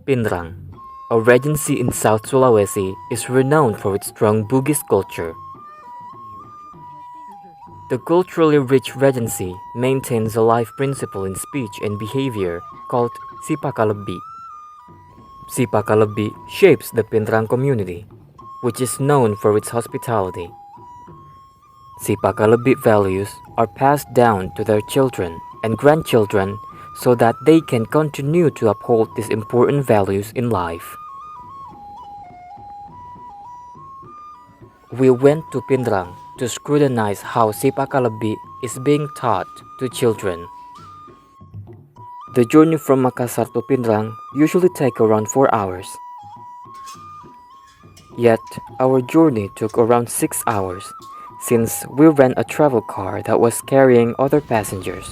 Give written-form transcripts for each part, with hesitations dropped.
Pinrang, a regency in South Sulawesi, is renowned for its strong Bugis culture. The culturally rich regency maintains a life principle in speech and behavior called Sipakalebbi. Sipakalebbi shapes the Pinrang community, which is known for its hospitality. Sipakalebbi values are passed down to their children and grandchildren so that they can continue to uphold these important values in life. We went to Pinrang to scrutinize how Sipakalebbi is being taught to children. The journey from Makassar to Pinrang usually takes around 4 hours. Yet, our journey took around 6 hours since we ran a travel car that was carrying other passengers.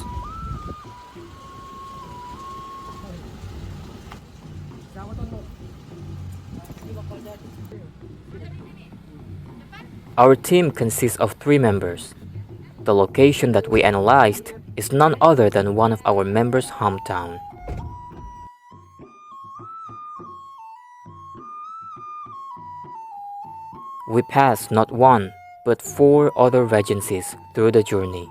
Our team consists of 3 members. The location that we analyzed is none other than one of our members' hometown. We passed not one, but 4 other regencies through the journey.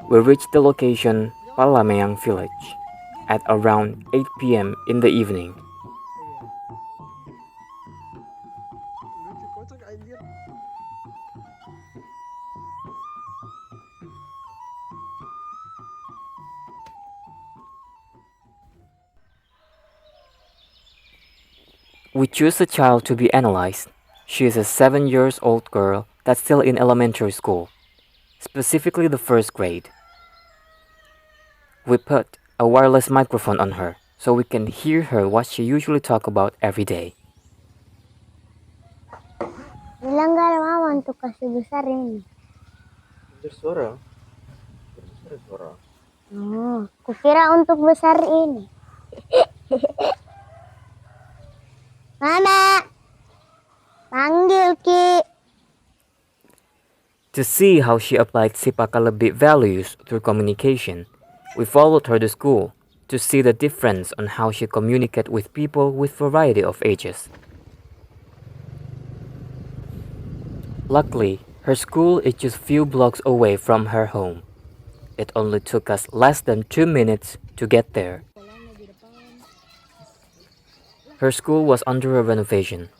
We reached the location, Palameang village, at around 8 p.m. in the evening. We choose a child to be analyzed. She is a 7-year-old girl that's still in elementary school, specifically the first grade. We put a wireless microphone on her so we can hear her what she usually talks about every day. Bilang gak ada mama untuk kasih besar ini. Bersuara. Oh, kukira untuk besar ini. Mama, panggil Ki. To see how she applied Sipakalebbi values through communication, we followed her to school to see the difference on how she communicates with people with variety of ages. Luckily, her school is just few blocks away from her home. It only took us less than 2 minutes to get there. Her school was under a renovation.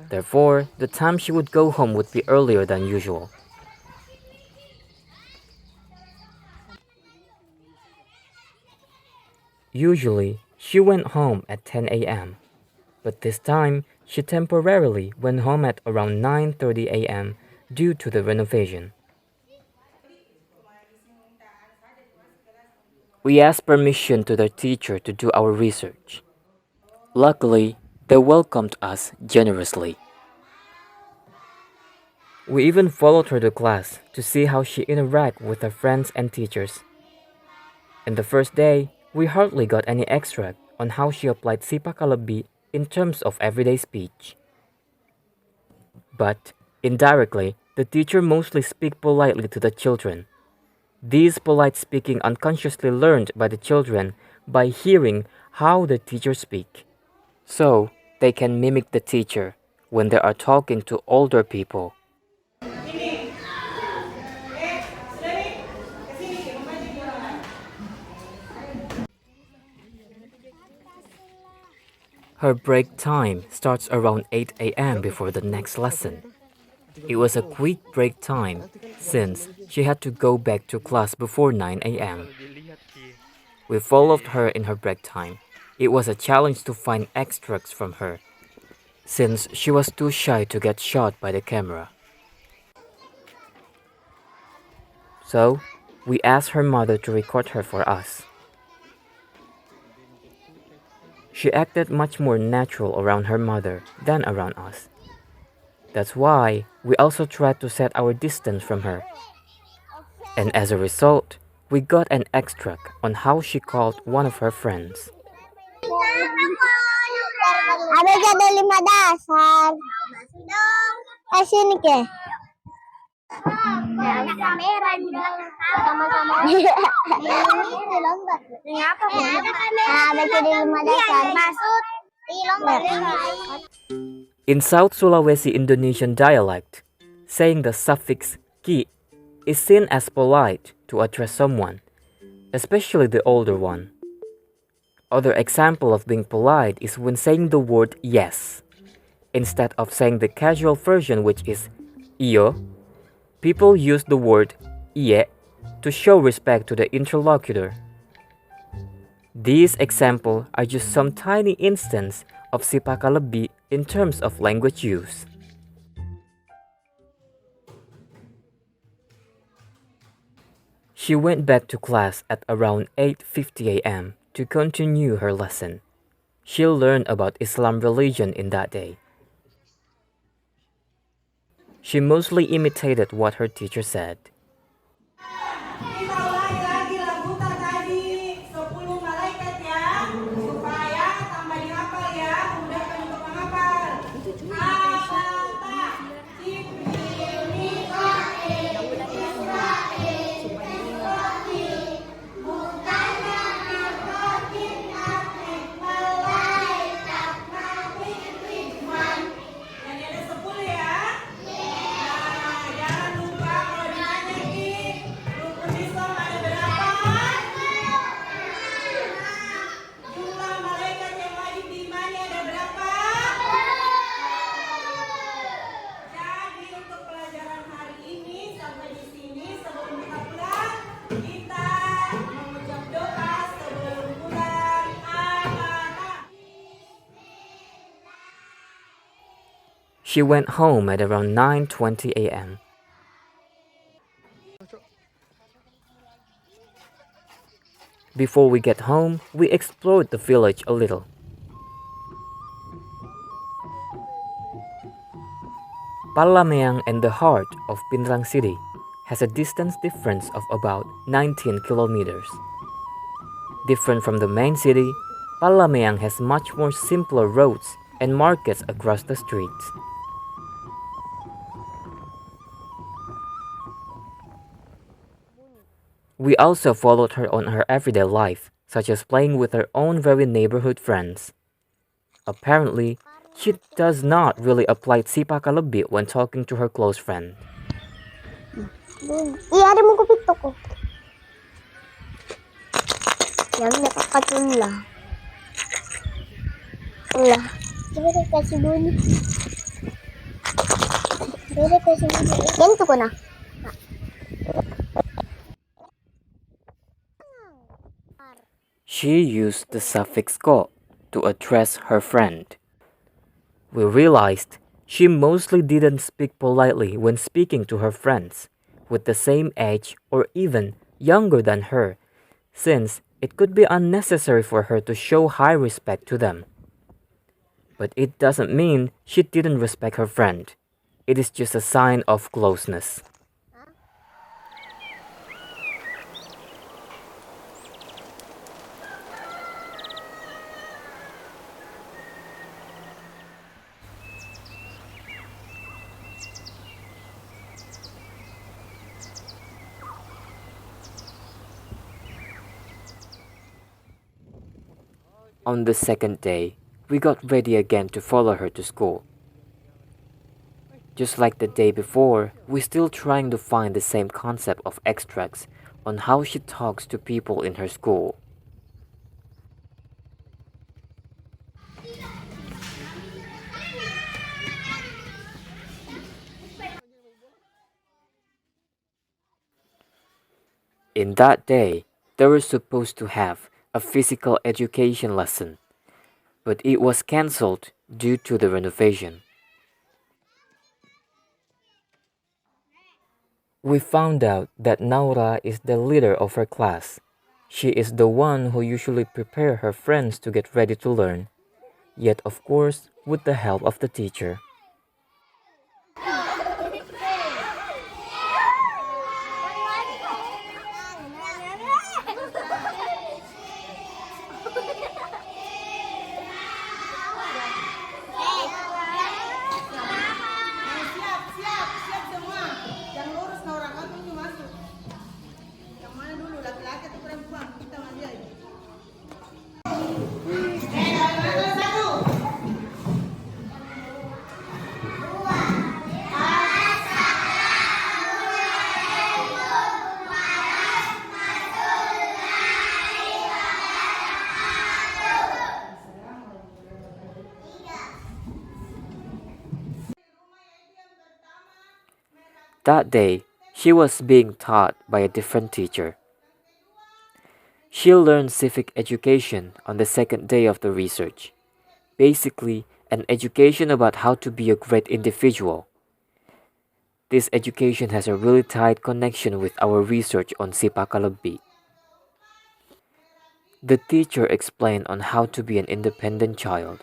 Therefore, the time she would go home would be earlier than usual. Usually, she went home at 10 a.m., but this time she temporarily went home at around 9:30 a.m. due to the renovation. We asked permission to their teacher to do our research. Luckily, they welcomed us generously. We even followed her to class to see how she interacts with her friends and teachers. In the first day, we hardly got any extract on how she applied Sipakalebbi in terms of everyday speech. But, indirectly, the teacher mostly speaks politely to the children. These polite speaking unconsciously learned by the children by hearing how the teacher speak. So, they can mimic the teacher when they are talking to older people. Her break time starts around 8 a.m. before the next lesson. It was a quick break time since she had to go back to class before 9 a.m. We followed her in her break time. It was a challenge to find extracts from her, since she was too shy to get shot by the camera. So, we asked her mother to record her for us. She acted much more natural around her mother than around us. That's why we also tried to set our distance from her. And as a result, we got an extract on how she called one of her friends. Ada jadi 5 dasar. Sini ke. Kamera sama-sama. Ada jadi 5 dasar. Masuk. In South Sulawesi Indonesian dialect, saying the suffix ki is seen as polite to address someone, especially the older one. Other example of being polite is when saying the word yes. Instead of saying the casual version, which is iyo, people use the word iye to show respect to the interlocutor. These examples are just some tiny instance of Sipakalebbi in terms of language use. She went back to class at around 8:50 a.m. to continue her lesson. She'll learn about Islam religion in that day. She mostly imitated what her teacher said. She went home at around 9:20 a.m. Before we get home, we explored the village a little. Palameang and the heart of Pinrang city has a distance difference of about 19 kilometers. Different from the main city, Palameang has much more simpler roads and markets across the streets. We also followed her on her everyday life, such as playing with her own very neighborhood friends. Apparently, she does not really apply Sipakalebbi when talking to her close friend. Iya, ada mo kupito ko. Yan, nakakatula. Ula. Dito kasi bunyi. Dito kasi bunyi. Ganito ko na. She used the suffix ko to address her friend. We realized she mostly didn't speak politely when speaking to her friends with the same age or even younger than her, since it could be unnecessary for her to show high respect to them. But it doesn't mean she didn't respect her friend. It is just a sign of closeness. On the second day, we got ready again to follow her to school. Just like the day before, we're still trying to find the same concept of extracts on how she talks to people in her school. In that day, they were supposed to have a physical education lesson, but it was cancelled due to the renovation. We found out that Naura is the leader of her class. She is the one who usually prepares her friends to get ready to learn, yet of course with the help of the teacher. That day, she was being taught by a different teacher. She learned civic education on the second day of the research. Basically, an education about how to be a great individual. This education has a really tight connection with our research on Sipakalebbi. The teacher explained on how to be an independent child.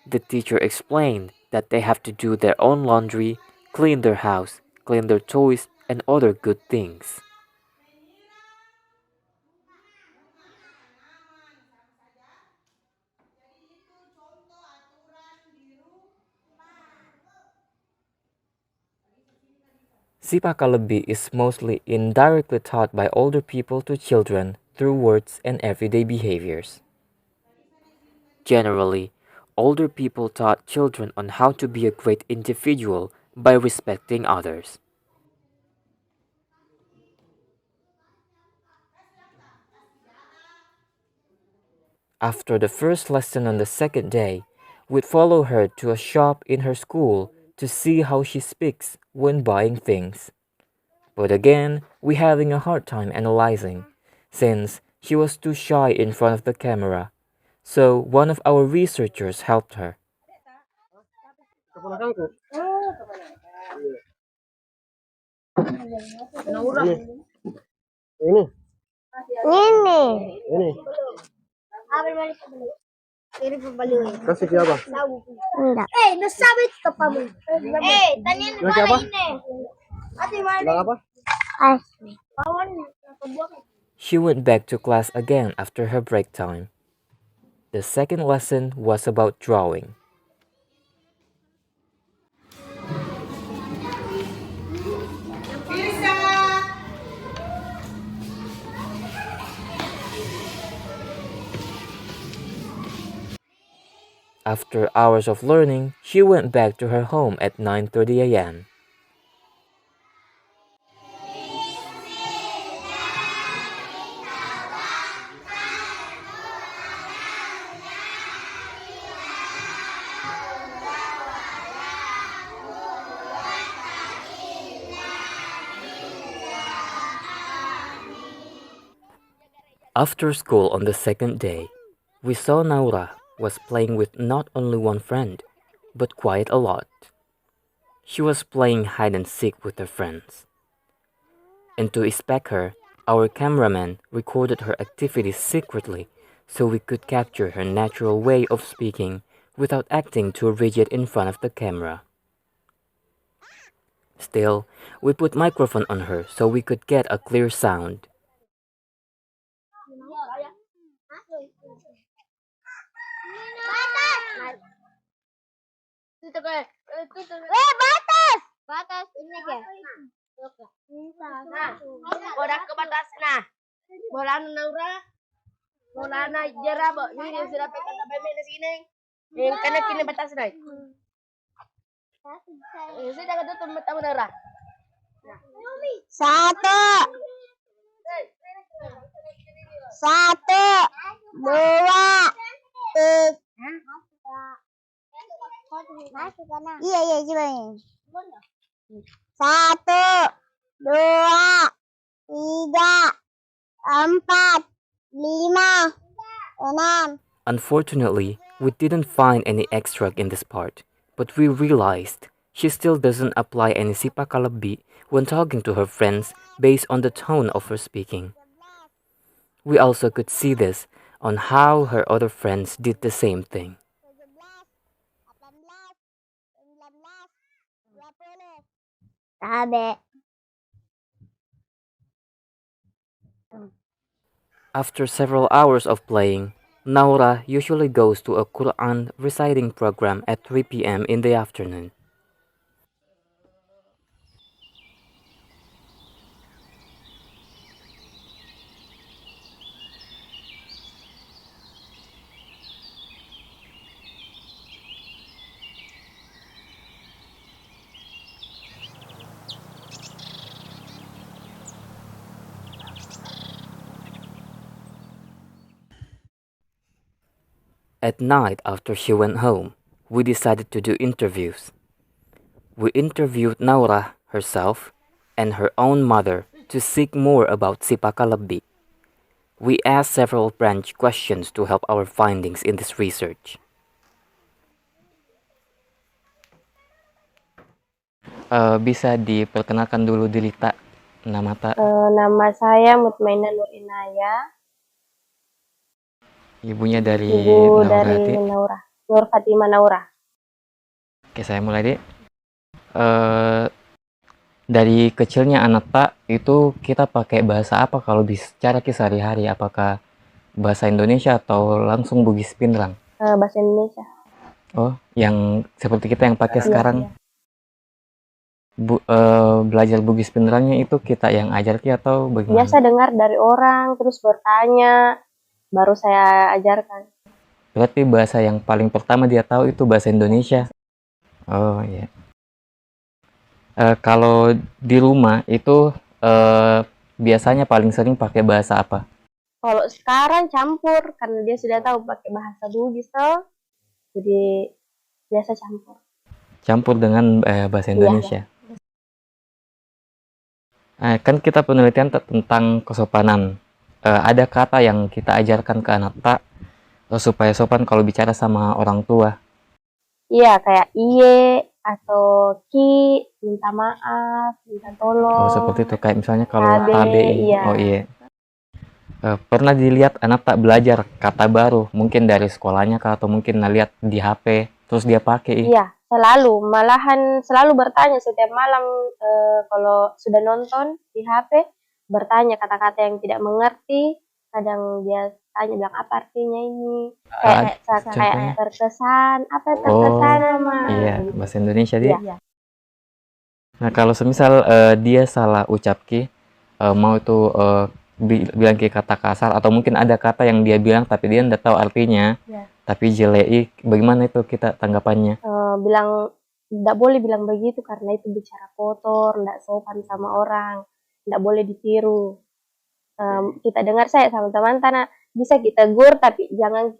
The teacher explained that they have to do their own laundry, clean their house, clean their toys, and other good things. Sipakalebbi is mostly indirectly taught by older people to children through words and everyday behaviors. Generally, older people taught children on how to be a great individual by respecting others. After the first lesson on the second day, we'd follow her to a shop in her school to see how she speaks when buying things. But again, we're having a hard time analyzing, since she was too shy in front of the camera. So one of our researchers helped her. Ini, Ini. ini. Kasih siapa? Enggak. Lagi apa? Bilang apa? Asli. She went back to class again after her break time. The second lesson was about drawing. After hours of learning, she went back to her home at 9:30 a.m. After school on the second day, we saw Naura was playing with not only one friend, but quite a lot. She was playing hide and seek with her friends. And to inspect her, our cameraman recorded her activities secretly so we could capture her natural way of speaking without acting too rigid in front of the camera. Still, we put microphone on her so we could get a clear sound. Batas ini ya. Nah, bola ke batas nah. Bola naura. Bola na jera bo. Ini sudah pekan sampai di sini. Yang kena kini batas nah. Sudah kata tempat tamu naura. Satu. Satu. Dua. Tiga. Iya coba ini. Satu, dua, tiga, empat, lima, enam. Unfortunately, we didn't find any extract in this part, but we realized she still doesn't apply any Sipakalebbi when talking to her friends based on the tone of her speaking. We also could see this on how her other friends did the same thing. Sabe. After several hours of playing, Naura usually goes to a Quran reciting program at 3 p.m. in the afternoon. At night after she went home, we decided to do interviews. We interviewed Naura herself, and her own mother to seek more about Sipakalebbi. We asked several branch questions to help our findings in this research. Bisa diperkenalkan dulu diri tak nama tak? Nama saya Mutmainah Nur Inaya, Ibunya dari ibu Naura, dari Dik. Naura, Nur Fatimah Naura. Oke, saya mulai, Dik. Dari kecilnya anak tak itu kita pakai bahasa apa kalau bicara sehari-hari? Apakah bahasa Indonesia atau langsung Bugis Pinrang? Bahasa Indonesia. Oh, yang seperti kita yang pakai sekarang. Iya. Belajar Bugis Pinrangnya itu kita yang ajar atau bagaimana? Biasa dengar dari orang, terus bertanya, baru saya ajarkan. Berarti bahasa yang paling pertama dia tahu itu bahasa Indonesia. Oh iya. Kalau di rumah itu biasanya paling sering pakai bahasa apa? Kalau sekarang campur, karena dia sudah tahu pakai bahasa Bugis toh, jadi biasa campur. Campur dengan bahasa Indonesia. Kan kita penelitian tentang kesopanan. Ada kata yang kita ajarkan ke anak tak supaya sopan kalau bicara sama orang tua. Iya, kayak iye atau ki, minta maaf, minta tolong. Oh, seperti itu. Kayak misalnya kalau Tabe, iya. Oh iya. Pernah dilihat anak tak belajar kata baru, mungkin dari sekolahnya kah, atau mungkin lihat di HP, terus dia pakai. Iya, selalu. Malahan selalu bertanya setiap malam kalau sudah nonton di HP, bertanya kata-kata yang tidak mengerti. Kadang dia tanya bilang apa artinya ini. Kayak terkesan, apa terkesan Mama? Iya, bahasa Indonesia dia. Iya. Nah, kalau semisal dia salah ucap mau itu bilang kata kasar, atau mungkin ada kata yang dia bilang tapi dia tidak tahu artinya, tapi jelek, bagaimana itu kita tanggapannya? Bilang tidak boleh bilang begitu karena itu bicara kotor, tidak sopan sama orang, tidak boleh ditiru. Kita dengar saya sama teman tanah bisa kita tegur tapi jangan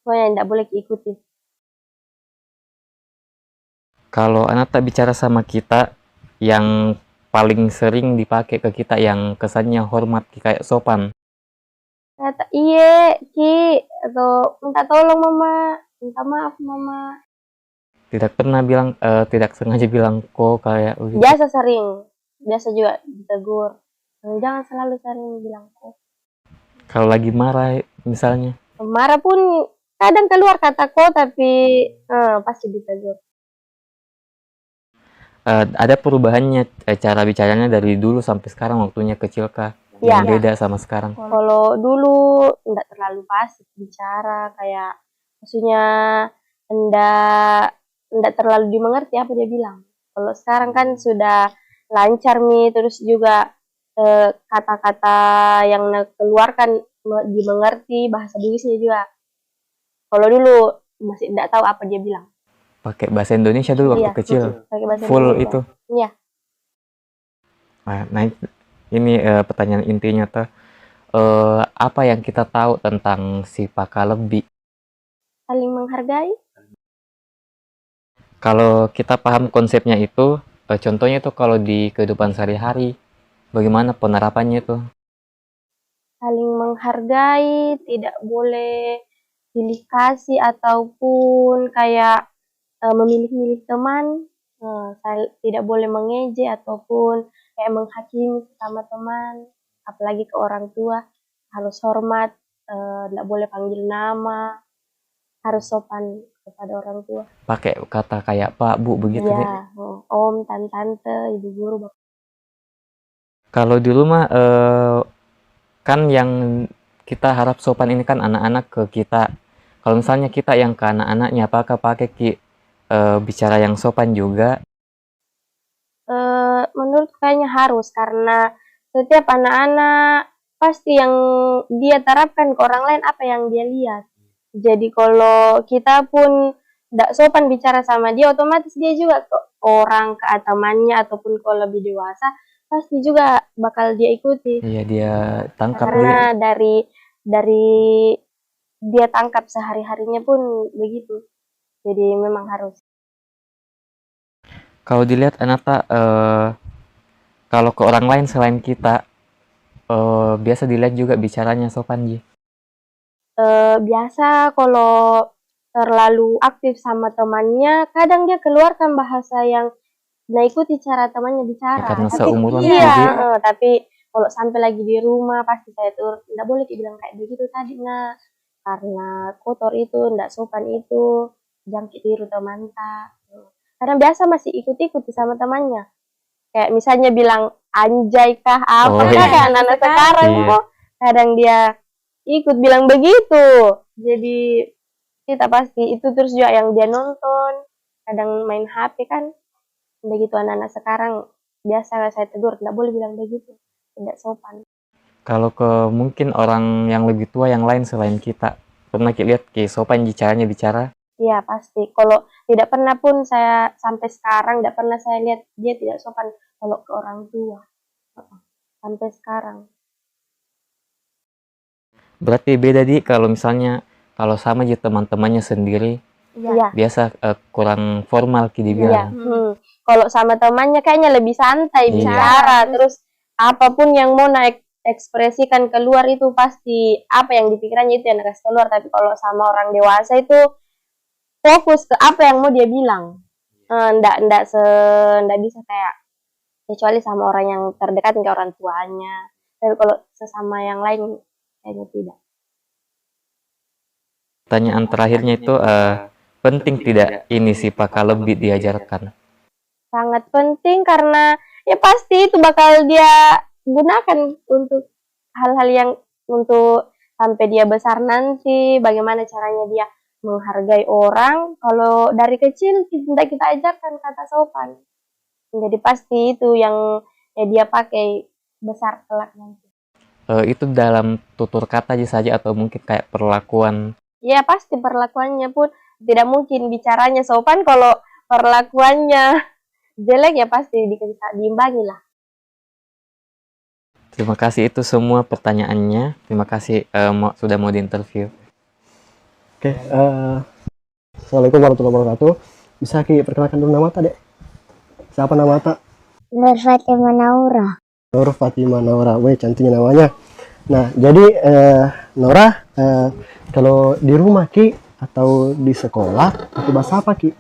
pokoknya tidak boleh diikuti. Kalau anak tak bicara sama kita, yang paling sering dipakai ke kita yang kesannya hormat kayak sopan. Kata iye ki atau minta tolong Mama, minta maaf Mama. Tidak pernah bilang, tidak sengaja bilang kok kayak begitu. Biasa juga ditegur. Jangan selalu sering bilang kok. Kalau lagi marah misalnya. Marah pun kadang keluar kata kok tapi pasti ditegur. Ada perubahannya cara bicaranya dari dulu sampai sekarang waktunya kecil kah? Iya. Yang beda sama sekarang. Kalau dulu enggak terlalu pasif bicara, kayak maksudnya enggak terlalu dimengerti apa dia bilang. Kalau sekarang kan sudah lancar nih, terus juga kata-kata yang keluarkan dimengerti, bahasa Bugisnya juga. Kalau dulu masih enggak tahu apa dia bilang. Pakai bahasa Indonesia dulu waktu kecil. Full Indonesia. Itu. Iya. Nah, ini pertanyaan intinya tuh. Apa yang kita tahu tentang Sipakalebbi? Saling menghargai. Kalau kita paham konsepnya itu, contohnya itu kalau di kehidupan sehari-hari, bagaimana penerapannya itu? Saling menghargai, tidak boleh pilih kasih ataupun kayak memilih-milih teman, tidak boleh mengejek ataupun kayak menghakimi sama teman, apalagi ke orang tua, harus hormat, tidak boleh panggil nama, harus sopan kepada orang tua. Pakai kata kayak Pak, Bu, begitu ya? Om, tante, ibu guru. Kalau di rumah kan yang kita harap sopan ini kan anak-anak ke kita. Kalau misalnya kita yang ke anak-anaknya, apakah pakai bicara yang sopan juga? Menurut kayaknya harus, karena setiap anak-anak pasti yang dia terapkan ke orang lain apa yang dia lihat. Jadi kalau kita pun tidak sopan bicara sama dia, otomatis dia juga ke orang, ke temannya ataupun kalau lebih dewasa pasti juga bakal dia ikuti. Iya, dia tangkap. Karena dari dia tangkap sehari-harinya pun begitu. Jadi memang harus. Kalau dilihat Anata, kalau ke orang lain selain kita, biasa dilihat juga bicaranya sopan Ji. Biasa kalau terlalu aktif sama temannya, kadang dia keluarkan bahasa yang nggak ikuti cara temannya bicara. Karena Tapi seumuran iya, Ji. tapi kalau sampai lagi di rumah pasti saya tuh nggak boleh dibilang kayak begitu tadi nak, karena kotor itu, nggak sopan itu, jangkit biru teman tak. Karena biasa masih ikut-ikuti sama temannya. Kayak misalnya bilang anjay kah apa Oh, kah iya. kayak anak-anak sekarang Iya. kok kadang dia ikut bilang begitu. Jadi kita pasti itu terus juga yang dia nonton, kadang main HP kan. Begitu anak-anak sekarang biasa saya tegur nggak boleh bilang begitu, tidak sopan. Kalau ke mungkin orang yang lebih tua yang lain selain kita, pernah kita lihat kayak sopan Ji caranya bicara? Iya pasti. Kalau tidak pernah pun saya sampai sekarang tidak pernah saya lihat dia tidak sopan kalau ke orang tua. Sampai sekarang. Berarti beda Di kalau misalnya kalau sama aja teman-temannya sendiri, Iya. biasa kurang formal Ki Iya. dibilang. Kalau sama temannya kayaknya lebih santai Iya. bicara, terus apapun yang mau naik ekspresikan keluar itu pasti apa yang dipikirannya itu yang kasih keluar. Tapi kalau sama orang dewasa itu fokus ke apa yang mau dia bilang. Ndak bisa kayak kecuali sama orang yang terdekat kayak orang tuanya. Tapi kalau sesama yang lain kayaknya tidak. Pertanyaan terakhirnya itu penting tidak ini Sipakalebbi diajarkan? Sangat penting karena ya pasti itu bakal dia gunakan untuk hal-hal yang untuk sampai dia besar nanti, bagaimana caranya dia menghargai orang. Kalau dari kecil tidak kita ajarkan kata sopan, jadi pasti itu yang dia pakai besar kelak nanti. Itu dalam tutur kata aja saja atau mungkin kayak perlakuan? Ya pasti perlakuannya pun tidak mungkin bicaranya sopan kalau perlakuannya jelek ya pasti diimbangi lah. Terima kasih, itu semua pertanyaannya. Terima kasih sudah mau diinterview. Oke, Assalamualaikum warahmatullahi wabarakatuh. Bisa Ki perkenalkan dulu nama Dek? Siapa nama Tak? Nur Fatimah Naura. Nur Fatimah Naura. Weh, cantiknya namanya. Nah, jadi Naura, kalau di rumah Ki atau di sekolah itu bahasa apa Ki?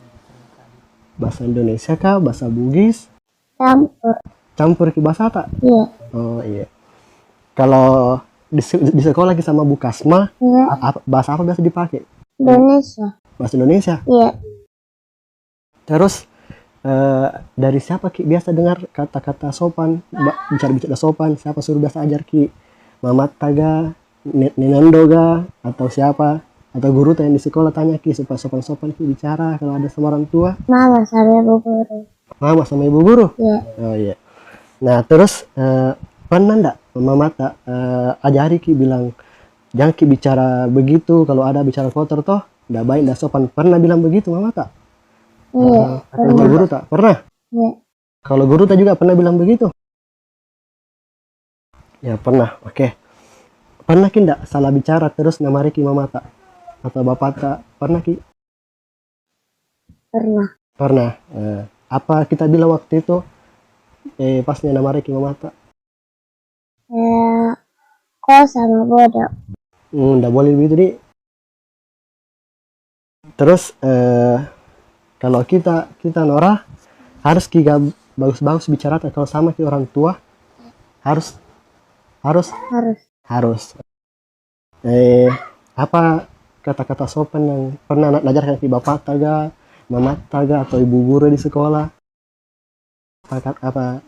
Bahasa Indonesia kah? Bahasa Bugis? Campur. Campur Ki bahasa tak? Iya. Oh iya. Kalau di sekolah Ki sama Bu Kasma, Iya. bahasa apa biasa dipakai? Indonesia. Bahasa Indonesia. Iya. Terus dari siapa Ki biasa dengar kata-kata sopan, bicara-bicara sopan? Siapa suruh biasa ajar Ki? Mama Taga, Ninando ga, atau siapa? Atau guru yang di sekolah tanya Ki supaya sopan-sopan Ki bicara kalau ada sama orang tua? Mama sama ibu guru. Mama sama ibu guru? Iya. Oh iya. Nah terus pernah ndak Mama tak ajari Ki bilang jangan Ki bicara begitu, kalau ada bicara kotor toh ndak baik, ndak sopan. Pernah bilang begitu Mama tak? Iya. Atau guru tak? Pernah? Iya. Kalau guru tak juga pernah bilang begitu? Ya pernah. Oke. Pernah Ki ndak salah bicara terus namari Ki Mama tak? Atau Bapak tak? Pernah Ki? Pernah. Pernah. Apa kita bilang waktu itu pasnya namari Ki Mama tak? Kau sama bodoh. Nggak boleh begitu Di. Terus kalau kita Nora harus kita bagus-bagus bicara kalau sama Ki orang tua harus Harus. apa kata-kata sopan yang pernah ngajarkan Ki Bapak Taga, Mama Taga atau ibu guru di sekolah? Apa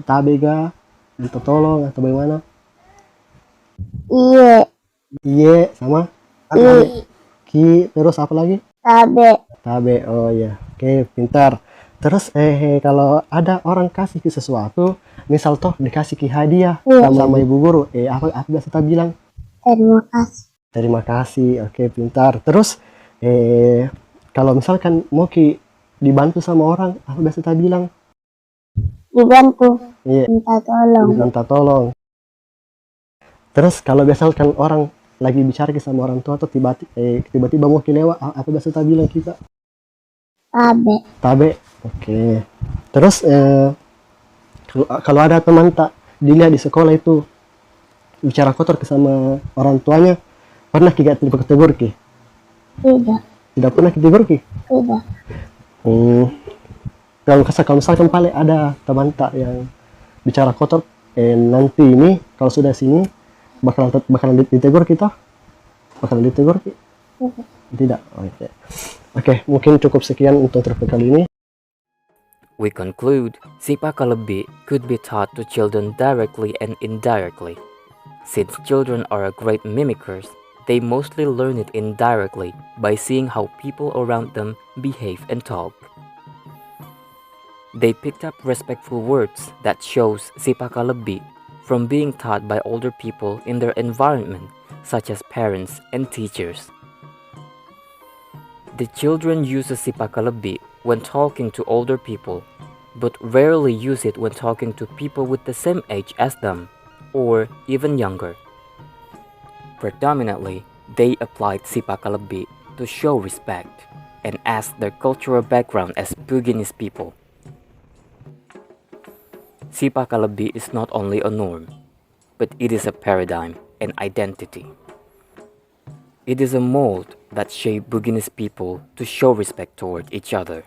tabe ga, minta tolong atau bagaimana? Iya. Iya sama Ki, terus apa lagi? Tabe. Oh ya, oke, pintar. Terus kalau ada orang kasih Ki sesuatu, misal toh dikasih Ki hadiah sama ibu guru, apa biasa kita bilang? Terima kasih. Terima kasih. Oke, pintar. Terus kalau misalkan mau Ki dibantu sama orang, apa biasa kita bilang? Dibantu. Iya. Minta tolong. Terus kalau misalkan orang lagi bicara sama orang tua atau tiba-tiba mau Ki lewat, apa biasa kita bilang kita? Tabe. Tabe. Oke. Terus kalau ada teman tak dilihat di sekolah itu bicara kotor ke sama orang tuanya, pernah kita tegur ki? Tidak. Tidak pernah kita tegur ki? Tidak. Kalau misalkan paling ada teman tak yang bicara kotor, nanti ini kalau sudah sini bakalan ditegur kita? Bakalan ditegur ki? Tidak. Oke, mungkin cukup sekian untuk topik kali ini. We conclude Sipakalebbi could be taught to children directly and indirectly. Since children are great mimickers, they mostly learn it indirectly by seeing how people around them behave and talk. They picked up respectful words that shows Sipakalebbi from being taught by older people in their environment, such as parents and teachers. The children use the Sipakalebbi when talking to older people, but rarely use it when talking to people with the same age as them, or even younger. Predominantly, they applied Sipakalebbi to show respect and ask their cultural background as Buginese people. Sipakalebbi is not only a norm, but it is a paradigm and identity. It is a mold that shaped Buginese people to show respect toward each other.